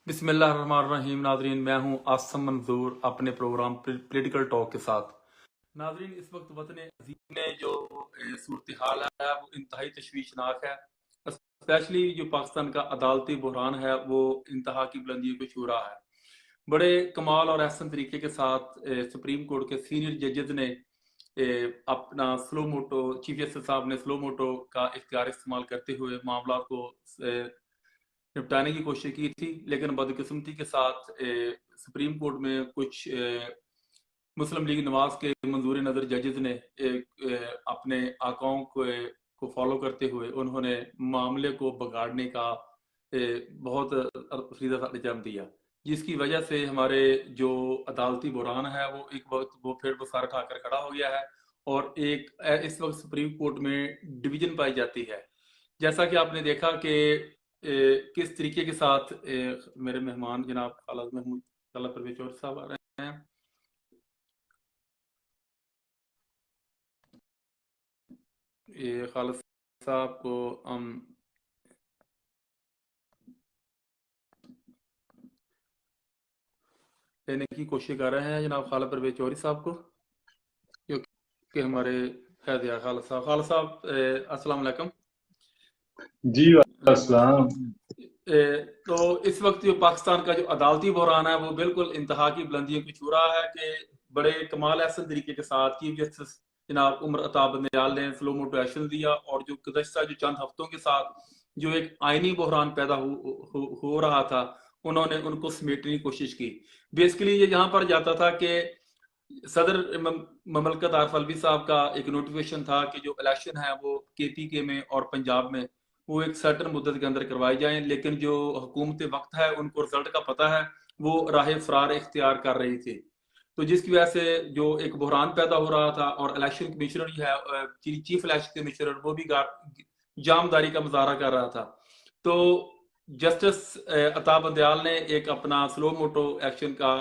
بسم اللہ الرحمن الرحیم. ناظرین، میں ہوں آسم منظور اپنے پروگرام پولیٹیکل ٹاک کے ساتھ. ناظرین، اس وقت وطن عظیم میں جو صورتحال ہے وہ انتہائی تشویشناک ہے. اسپیشلی جو پاکستان کا عدالتی بحران ہے وہ انتہا کی بلندیوں کو چھو رہا ہے. بڑے کمال اور احسن طریقے کے ساتھ سپریم کورٹ کے سینئر ججز نے اپنا سلو موٹو، چیف جسٹس صاحب نے سلو موٹو کا اختیار استعمال کرتے ہوئے معاملات کو نپٹانے کی کوشش کی تھی، لیکن بدقسمتی کے ساتھ سپریم کورٹ میں کچھ مسلم لیگ نواز کے منظور نظر ججز نے اپنے آقاؤں کو فالو کرتے ہوئے انہوں نے معاملے کو بگاڑنے کا بہت فریضہ انجام دیا، جس کی وجہ سے ہمارے جو عدالتی بحران ہے وہ ایک وقت وہ پھر سر اٹھا کر کھڑا ہو گیا ہے اور ایک اس وقت سپریم کورٹ میں ڈویژن پائی جاتی ہے. جیسا کہ آپ نے دیکھا کہ کس طریقے کے ساتھ میرے مہمان جناب خالد محمود طلب پرویز چودھری صاحب آ رہے ہیں. خالد صاحب کو ہم لینے کی کوشش کر رہے ہیں جناب خالد پرویز چودھری صاحب کو، کیونکہ ہمارے خیر دیا خالد صاحب السلام علیکم. جی السلام. تو اس وقت جو پاکستان کا جو عدالتی بحران ہے وہ بالکل انتہا کی بلندیوں کو چھو رہا ہے کہ بڑے کمال احسن طریقے کے ساتھ چیف جسٹس جناب عمر عطا بندیال نے سلو موٹو ایکشن دیا اور جو گزشتہ جو چند ہفتوں کے ساتھ جو ایک آئینی بحران پیدا ہو رہا تھا انہوں نے ان کو سمیٹنے کی کوشش کی. بیسیکلی یہ یہاں پر جاتا تھا کہ صدر مملکت عارف الوی صاحب کا ایک نوٹیفیکیشن تھا کہ جو الیکشن ہے وہ کے پی کے میں اور پنجاب میں وہ ایک سرٹن مدت کے اندر کروائی جائیں، لیکن جو حکومت وقت ہے ان کو رزلٹ کا پتہ ہے، وہ راہ فرار اختیار کر رہی تھی. تو جس کی وجہ سے جو ایک بحران پیدا ہو رہا تھا اور الیکشن کمیشنر جو ہے چیف الیکشن کمیشنر وہ بھی جامداری کا مظاہرہ کر رہا تھا. تو جسٹس عطا بندیال نے ایک اپنا سلو موٹو ایکشن کا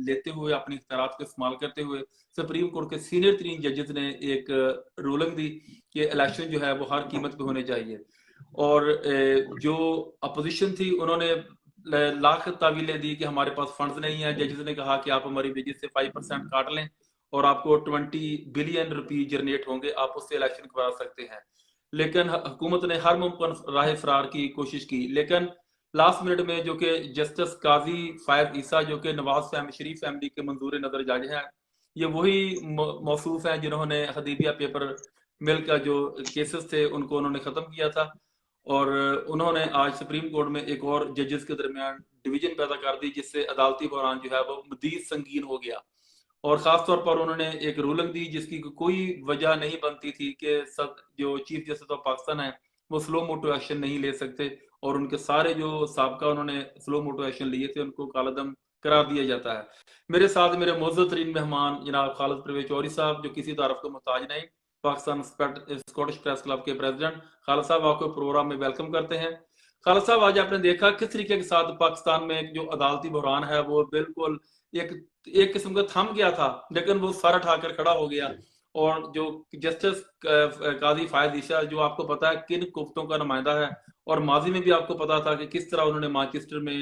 لیتے ہوئے اپنی اختیارات کو استعمال کرتے ہوئے سپریم کورٹ کے سینئر ترین ججز نے ایک رولنگ دی کہ الیکشن جو ہے وہ ہر قیمت پہ ہونے چاہیے. اور جو اپوزیشن تھی انہوں نے لاکھ تعویلیں دی کہ ہمارے پاس فنڈز نہیں ہیں. ججز نے کہا کہ آپ ہماری ویجز سے 5% کاٹ لیں اور آپ کو 20 بلین روپی جنریٹ ہوں گے، آپ اس سے الیکشن کروا سکتے ہیں. لیکن حکومت نے ہر ممکن راہ فرار کی کوشش کی، لیکن لاسٹ منٹ میں جو کہ جسٹس قاضی فائد عیسیٰ جو کہ نواز شریف فیملی کے منظور نظر جج ہیں، یہ وہی موصوف ہیں جنہوں نے حدیبیہ پیپر مل کا جو کیسز تھے ان کو انہوں نے ختم کیا تھا، اور انہوں نے آج سپریم کورٹ میں ایک اور ججز کے درمیان ڈویژن پیدا کر دی، جس سے عدالتی بحران جو ہے وہ مزید سنگین ہو گیا. اور خاص طور پر انہوں نے ایک رولنگ دی جس کی کوئی وجہ نہیں بنتی تھی کہ جو چیف جسٹس آف پاکستان ہے وہ سلو موٹو ایکشن نہیں لے سکتے، اور ان کے سارے جو سابقہ انہوں نے سلو موٹو ایکشن لیے تھے ان کو کالعدم قرار دیا جاتا ہے. میرے ساتھ میرے معزز ترین مہمان جناب خالد پرویز چودھری صاحب جو کسی تعارف کو محتاج نہیں، پاکستان اسکاٹش پریس کلب کے پریزیڈنٹ. خالد صاحب آپ کو پروگرام میں ویلکم کرتے ہیں. خالد صاحب، آج آپ نے دیکھا کس طریقے کے ساتھ پاکستان میں جو عدالتی بحران ہے وہ بالکل ایک قسم کا تھم گیا تھا، لیکن وہ سر اٹھا کر کھڑا ہو گیا. اور جو جسٹس قاضی فائد عیسیٰ جو آپ کو پتا ہے کن قوتوں کا نمائندہ ہے، اور ماضی میں بھی آپ کو پتا تھا کہ کس طرح انہوں نے مانچسٹر میں،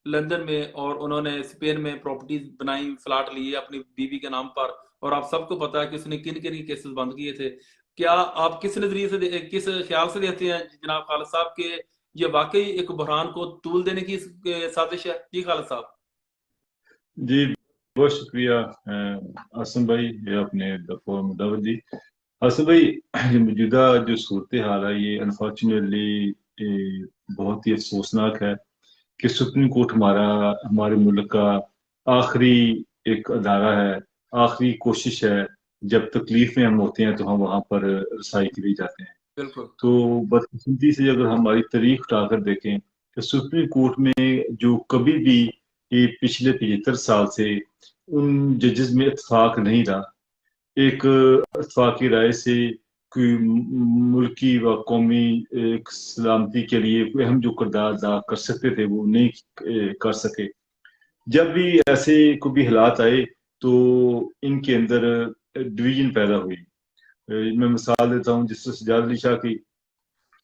لندن میں اور انہوں نے اسپین میں پراپرٹیز بنائی، فلاٹ لیے اپنی بیوی کے نام پر، اور آپ سب کو پتا ہے کہ اس نے کن کن کیسز بند کیے تھے. کیا آپ کس نظریے سے کس خیال سے دیکھتے ہیں جناب خالد صاحب کہ یہ واقعی ایک بحران کو طول دینے کی سازش ہے؟ جی خالد صاحب. جی بہت شکریہ حسن بھائی اپنے مداوت دی. حسن بھائی، موجودہ جو صورتحال ہے یہ انفارچونیٹلی بہت ہی افسوسناک ہے کہ سپریم کورٹ ہمارے ملک کا آخری ایک ادارہ ہے، آخری کوشش ہے. جب تکلیف میں ہم ہوتے ہیں تو ہم وہاں پر رسائی کے لیے جاتے ہیں. بالکل. تو بدقسمتی سے اگر ہماری تاریخ اٹھا کر دیکھیں کہ سپریم کورٹ میں جو کبھی بھی پچھلے 75 سال سے ان ججز میں اتفاق نہیں رہا. ایک اتفاقی رائے سے کوئی ملکی و قومی ایک سلامتی کے لیے اہم جو کردار ادا کر سکتے تھے وہ نہیں کر سکے. جب بھی ایسے کوئی حالات آئے تو ان کے اندر ڈویژن پیدا ہوئی. میں مثال دیتا ہوں جسٹس سجاد علی شاہ کی،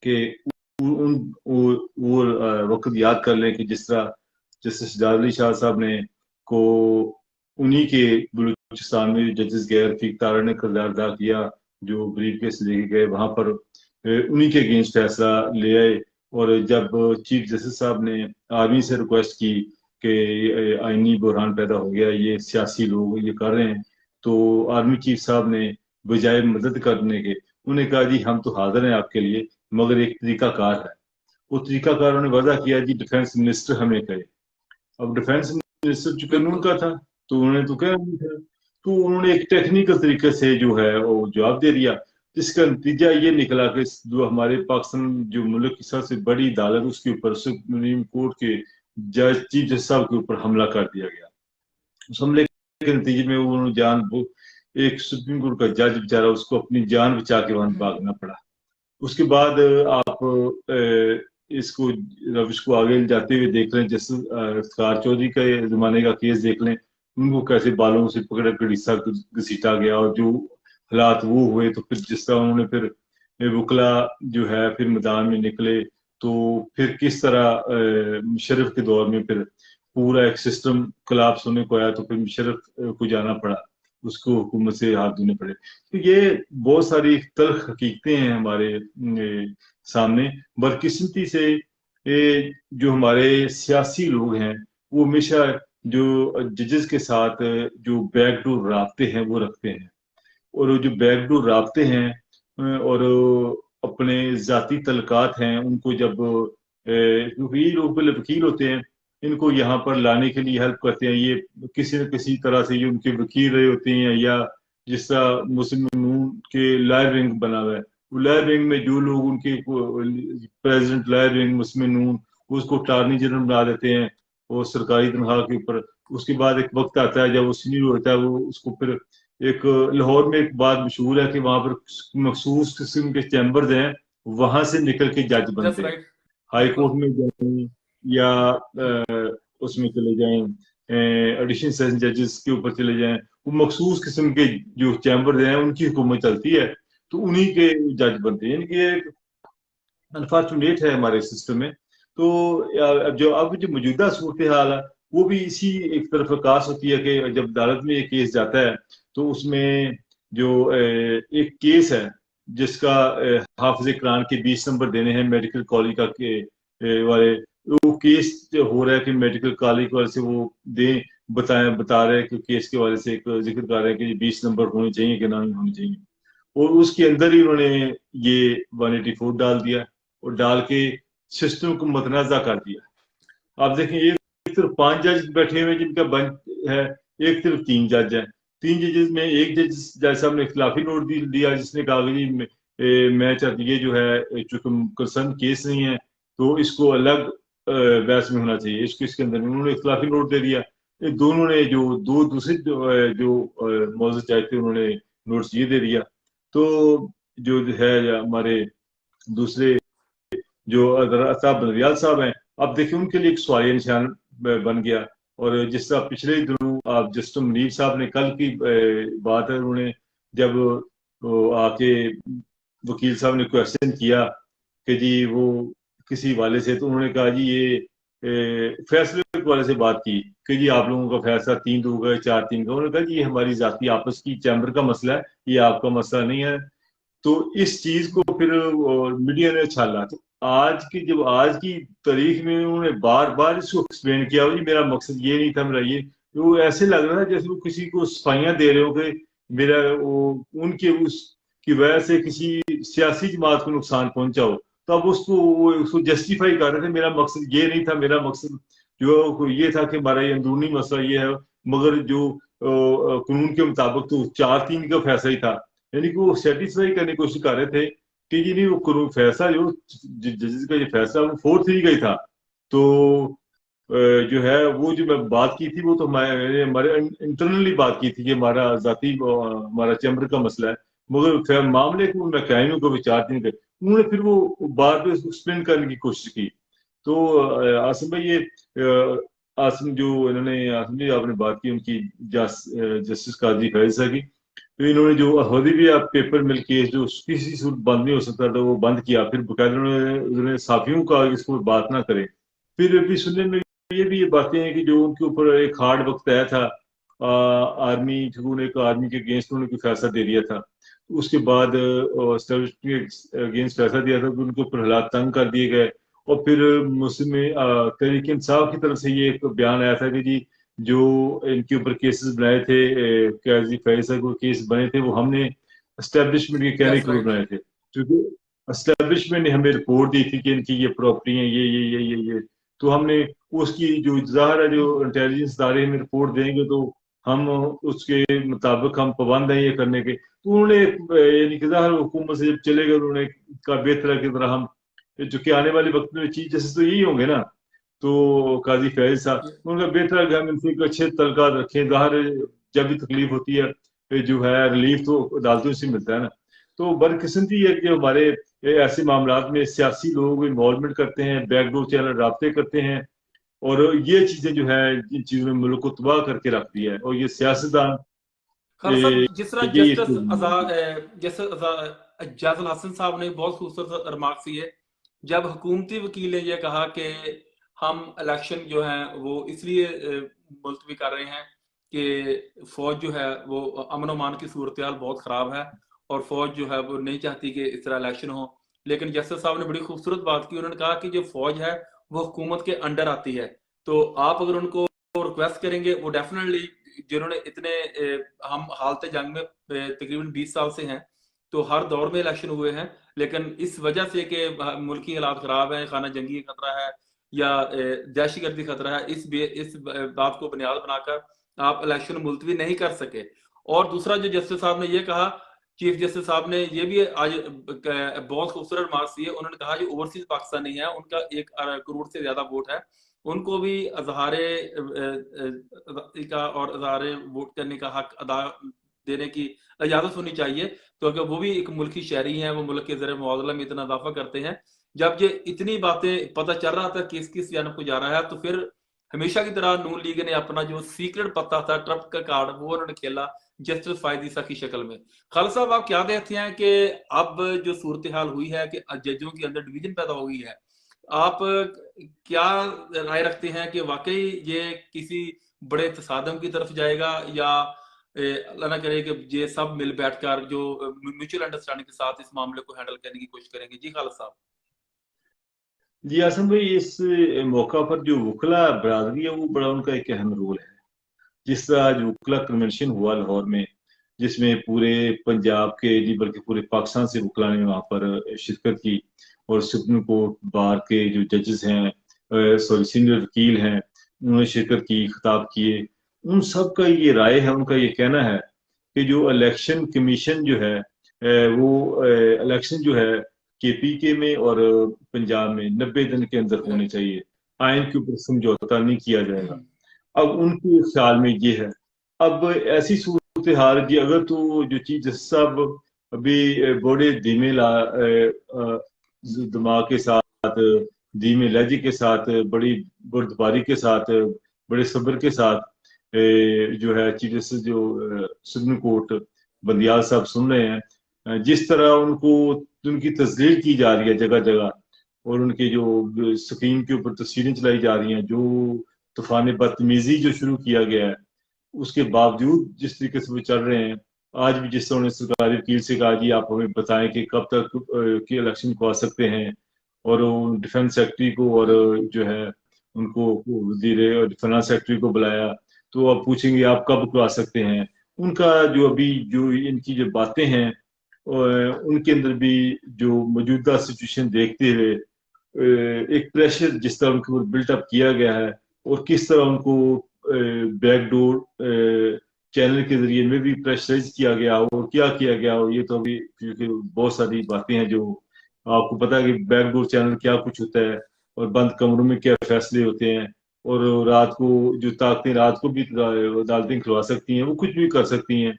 کہ وہ وقت یاد کر لیں کہ جس طرح जस्टिस जावेद अली शाह साहब ने को उन्हीं के बलूचिस्तान में जजेस गए, रफीक तारा ने किरदार अदा किया जो ब्रीफ केस लेके गए, वहां पर उन्हीं के अगेंस्ट फैसला ले आए। और जब चीफ जस्टिस साहब ने आर्मी से रिक्वेस्ट की कि आईनी बहरान पैदा हो गया, ये सियासी लोग ये कर रहे हैं, तो आर्मी चीफ साहब ने बजाय मदद करने के उन्हें कहा जी हम तो हाजिर हैं आपके लिए, मगर एक तरीकाकार है। वो तरीकाकार उन्होंने वादा किया जी डिफेंस मिनिस्टर हमें कहे। अब डिफेंस मिनिस्टर चूंकि उनका था तो उन्होंने तो कहा नहीं था, तो उन्होंने एक टेक्निकल तरीके से जो है वो जवाब दे दिया, जिसका नतीजा ये निकला कि जो हमारे पाकिस्तान जो मुल्क की सबसे बड़ी अदालत उसके ऊपर सुप्रीम कोर्ट के जज चीफ जज साहब के ऊपर हमला कर दिया गया। उस हमले के नतीजे में उन्होंने एक सुप्रीम कोर्ट का जज बेचारा उसको अपनी जान बचा के वहां भागना पड़ा। उसके बाद आप इसको रविश को आगे जाते हुए देख लें, जैसे इफ्तार चौधरी का जमाने का केस देख लें, उनको कैसे बालों से पकड़ कर हिस्सा घसीटा गया और जो हालात वो हुए, तो फिर जिस तरह उन्होंने फिर वकला जो है फिर मैदान में निकले, तो फिर किस तरह मुशर्रफ के दौर में फिर पूरा एक सिस्टम कोलैप्स होने को आया, तो फिर मुशर्रफ को जाना पड़ा, उसको हुकूमत से हाथ धोने पड़े। तो ये बहुत सारी तल्ख हकीकतें हैं हमारे सामने। बदकिस्मती से जो हमारे सियासी लोग हैं वो हमेशा जो जजेस के साथ जो बैकडोर राब्ते हैं वो रखते हैं, और जो बैकडोर राब्ते हैं और अपने जाती तलकात हैं उनको जब क्योंकि ये लोग पहले वकील होते हैं, इनको यहाँ पर लाने के लिए हेल्प करते हैं, ये किसी न किसी तरह से ये उनके वकील रहे होते हैं, या जिस तरह मुस्लिम नून के लॉयर विंग बना हुआ है, लॉयर विंग में जो लोग उनके प्रेसिडेंट लॉयर विंग मुस्लिम नून उसको अटॉर्नी जनरल बना देते हैं और सरकारी तनख्वाह के ऊपर। उसके बाद एक वक्त आता है जब वो सीनियर होता है, वो उसको फिर एक लाहौर में एक बात मशहूर है कि वहां पर मखसूस किस्म के चैम्बर्स हैं, वहां से निकल के जज बनते हैं, हाई कोर्ट में जाएं या उसमें चले जाएं, एडिशनल सेशन जजेस के ऊपर चले जाएं, वो मखसूस किस्म के जो चैम्बर्स हैं उनकी हुकूमत चलती है, तो उन्हीं के जज बनते हैं। यानी कि एक अनफॉर्चुनेट है हमारे सिस्टम में। तो अब जो मौजूदा सूरत हाल है वो भी इसी एक तरफ आकाश होती है कि जब अदालत में एक केस जाता है तो उसमें जो एक केस है जिसका हाफिज कुरान के 20 नंबर देने हैं मेडिकल कॉलेज का के वाले, वो केस हो रहा है कि मेडिकल कॉलेज वाले से वो दें बता रहे हैं कि केस के वाले से एक जिक्र कर रहे हैं कि 20 नंबर होने चाहिए कि नहीं होने चाहिए, और उसके अंदर ही उन्होंने ये 184 डाल दिया और डाल के सिस्टम को मतनाजा कर दिया। आप देखें एक तरफ 5 जज बैठे हुए जिनका बेंच है, एक तरफ 3 जज है, 3 जजेस में एक जज साहब ने इख्तिलाफी नोट दिया जिसने कहा कि मैं चाहती ये जो है चूंकि कंसर्न केस नहीं है तो इसको अलग बहस में होना चाहिए, इसके अंदर उन्होंने इख्तिलाफी नोट दे दिया। दोनों ने जो दूसरे जो मौजूद जज थे उन्होंने नोट्स ये दे दिया। तो जो है हमारे दूसरे जो अताब बंदरियाल साहब हैं, अब देखिए उनके लिए एक सवालिया निशान बन गया। और जिस तरह पिछले दिनों आप जस्टिस मुनीर साहब ने कल की बात है, उन्होंने जब आके वकील साहब ने क्वेश्चन किया कि जी वो किसी वाले से, तो उन्होंने कहा जी ये फैसले वाले से बात की कि जी आप लोगों का फैसला 3-2 का 4-3 का, उन्होंने कहा जी ये हमारी जाती आपस की चैम्बर का मसला है, ये आपका मसला नहीं है। तो इस चीज को फिर मीडिया ने छाला। तो आज की तारीख में उन्होंने बार बार इसको एक्सप्लेन किया, जी मेरा मकसद ये नहीं था, मेरा ये, तो ऐसे लग रहा है जैसे वो किसी को सफाइयां दे रहे हो कि मेरा उनके उसकी वजह से किसी सियासी जमात को नुकसान पहुंचा हो, तो अब उसको जस्टिफाई कर रहे थे, मेरा मकसद ये नहीं था, मेरा मकसद जो ये था कि हमारा ये अंदरूनी मसला ये है, मगर जो कानून के मुताबिक तो 4-3 का फैसला ही था। यानी कि वो सेटिस्फाई करने की कोशिश कर रहे थे कि जी नहीं वो फैसला जो जजेस का ये फैसला वो 4-3 का ही था। तो जो है वो जो मैं बात की थी वो तो हमारे इंटरनली बात की थी कि हमारा जाती हमारा चैम्बर का मसला है, मगर मामले को मैं कह नहीं को 4-3 का, उन्होंने फिर वो बार बार एक्सप्लेन करने की कोशिश की। तो आसिम भाई ये आसिम जो इन्होंने आसिम जी आपने बात की उनकी जस्टिस काजी फैज़ की, तो इन्होंने जो हदीबिया पेपर मिल केस जो किसी सूरत बंद नहीं हो सकता था वो बंद किया, फिर बकायदा उन्होंने साफियों का इसको बात ना करें। फिर भी सुनने में ये भी ये बातें हैं कि जो उनके ऊपर एक हार्ड वक्त आया था, आर्मी ने आर्मी के अगेंस्ट उन्होंने कोई फैसला दे दिया था, तो उसके बाद एस्टेब्लिशमेंट के अगेंस्ट फैसला दिया था, तो उनके ऊपर हालात तंग कर दिए गए। और फिर मुस्लिम तहरीक इंसाफ की तरफ से ये एक बयान आया था कि जी जो इनके ऊपर केसेस बनाए थे, काजी फैज साहब को केस बने थे, वो हमने एस्टेब्लिशमेंट के कहने दैट्स के ऊपर राइट। बनाए थे, क्योंकि एस्टेब्लिशमेंट ने हमें रिपोर्ट दी थी कि इनकी ये प्रॉपर्टी है, ये, तो हमने उसकी जो ज़ाहिर है, जो इंटेलिजेंस इदारे हमें रिपोर्ट देंगे तो हम उसके मुताबिक हम पाबंद हैं ये करने के। तो उन्होंने यानी कि ज़ाहिर हुकूमत से जब चले गए, उन्होंने कहा बेहतर की तरह हम, जो कि आने वाले वक्त में चीफ जस्टिस तो यही होंगे ना, तो काजी फैज साहब, उनका बेहतर है कि हम इनसे एक अच्छे तलकात रखें। ज़ाहिर जब भी तकलीफ होती है, जो है रिलीफ तो अदालतों से मिलता है ना। तो बदकिस्मती है कि हमारे ऐसे मामलात में सियासी लोग इन्वॉल्वमेंट करते हैं, बैकडोर चैनल राब्ते करते हैं, और ये चीजें जो है इन चीजों ने मुल्क को तबाह करके रख दिया है। और ये सियासतदान खालिद साहब, जिस तरह ये जस्टिस जाजुल हसन साहब ने बहुत खूबसूरत रिमार्क किए, जब हुकूमती वकील ने यह कहा कि हम इलेक्शन जो है वो इसलिए मुलतवी कर रहे हैं कि फौज जो है वो अमन अमान की सूरत हाल बहुत खराब है और फौज जो है वो नहीं चाहती कि इस तरह इलेक्शन हो। लेकिन जस्टिस साहब ने बड़ी खूबसूरत बात की, उन्होंने कहा कि जो फौज है वो हुकूमत के अंडर आती है, तो आप अगर उनको रिक्वेस्ट करेंगे, वो डेफिनेटली, जिन्होंने इतने हम हालत जंग में तकरीबन 20 साल से हैं, तो हर दौर में इलेक्शन हुए हैं, लेकिन इस वजह से कि मुल्की हालात खराब हैं, खाना जंगी खतरा है या दहशतगर्दी खतरा है, इस बात को बुनियाद बनाकर आप इलेक्शन मुलतवी नहीं कर सके। और दूसरा जो जस्टिस साहब ने ये कहा, चीफ जस्टिस साहब ने ये भी आज बहुत खूबसूरत मार्क्स दिए, उन्होंने कहा जो ओवरसीज पाकिस्तानी है उनका 1 करोड़ से ज्यादा वोट है, उनको भी अजहारे का और अजहारे वोट करने का हक अदा देने की इजाजत होनी चाहिए, क्योंकि वो भी एक मुल्की शहरी हैं, वो मुल्क के ज़र मुआवजा में इतना इजाफा करते हैं। जब ये इतनी बातें पता चल रहा था किस किस जानब को जा रहा है, तो फिर हमेशा की तरह नून लीग ने अपना जो सीक्रेट पता था, ट्रम्प का कार्ड, वो उन्होंने खेला जस्टिस फायद ईसा की शक्ल में। खालिद साहब, आप क्या देखते हैं कि अब जो सूरत हाल हुई है कि जजों के अंदर डिवीजन पैदा हो गई है, आप क्या राय रखते हैं कि वाकई ये किसी बड़े तसादम की तरफ जाएगा, या अल्लाह ना करे कि ये सब मिल बैठकर जो म्यूचुअल अंडरस्टैंडिंग के साथ इस मामले को हैंडल करने की कोशिश करेंगे? जी खालिद साहब। जी आसम भाई, इस मौका पर जो वकला बरादरी है वो बड़ा उनका एक अहम रोल है। जिस तरह आज वकला कन्वेंशन हुआ लाहौर में, जिसमें पूरे पंजाब के नहीं बल्कि पूरे पाकिस्तान से वकला ने वहाँ पर शिरकत की, और सुप्रीम कोर्ट बार के जो जजेस हैं, सॉरी सीनियर वकील हैं, उन्होंने शिरकत की, खिताब किए। उन सब का ये राय है, उनका ये कहना है कि जो इलेक्शन कमीशन जो है, वो इलेक्शन जो है केपीके में और पंजाब में 90 दिन के अंदर होने चाहिए, आइन के ऊपर समझौता नहीं किया जाएगा। अब उनके ख्याल में ये है। अब ऐसी सूरत हाल जी, अगर तो जो चीफ जस्टिस साहब अभी बड़े धीमे दिमाग के साथ, धीमे लहजे के साथ, बड़ी बुर्दबारी के साथ, बड़े सब्र के साथ जो है चीफ जस्टिस जो सुप्रीम कोर्ट बंदियाल साहब सुन रहे हैं, जिस तरह उनको उनकी तस्लील की जा रही है जगह जगह, और उनके जो स्क्रीन के ऊपर तस्वीरें चलाई जा रही हैं, जो तूफान बदतमीजी जो शुरू किया गया है, उसके बावजूद जिस तरीके से वो चल रहे हैं, आज भी जिस तरह उन्होंने सरकारी वकील से कहा जी आप हमें बताएं कि कब तक के इलेक्शन को आ सकते हैं, और डिफेंस सेक्रेटरी को और जो है उनको वजीर फाइनेंस सेक्रेटरी को बुलाया, तो अब पूछेंगे आप कब को आ सकते हैं। उनका जो अभी जो इनकी जो बातें हैं, उनके अंदर भी जो मौजूदा सिचुएशन देखते हुए एक प्रेशर जिस तरह उनके ऊपर बिल्टअप किया गया है, और किस तरह उनको बैकडोर चैनल के जरिए में भी प्रेशराइज किया गया हो और क्या किया गया हो, ये तो अभी क्योंकि बहुत सारी बातें हैं जो आपको पता है कि बैकडोर चैनल क्या कुछ होता है, और बंद कमरों में क्या फैसले होते हैं, और रात को जो ताकतें रात को भी अदालतें खुलवा सकती हैं, वो कुछ भी कर सकती हैं।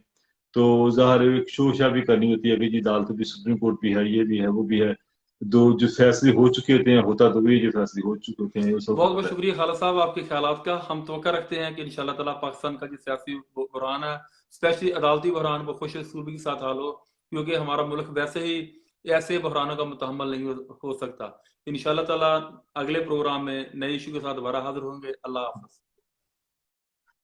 तो ज़ाहिर एक शोशा भी करनी होती है कि जी अदालत भी, सुप्रीम कोर्ट भी है, ये भी है, वो भी है। दो जो फैसले हो चुके होते हैं, होता तो वही जो फैसले हो चुके होते हैं, ये सबको बहुत बहुत पता है। शुक्रिया खालिद साहब आपके ख्यालात का। हम तवक्का रखते हैं कि इंशाल्लाह ताला पाकिस्तान का जो सियासी बहरान है, स्पेशली अदालती बहरान, वो खुश सूरगी के साथ हाल हो, क्योंकि हमारा मुल्क वैसे ही ایسے بحرانوں کا متحمل نہیں ہو سکتا. انشاءاللہ تعالیٰ اگلے پروگرام میں نئے ایشو کے ساتھ دوبارہ حاضر ہوں گے. اللہ حافظ.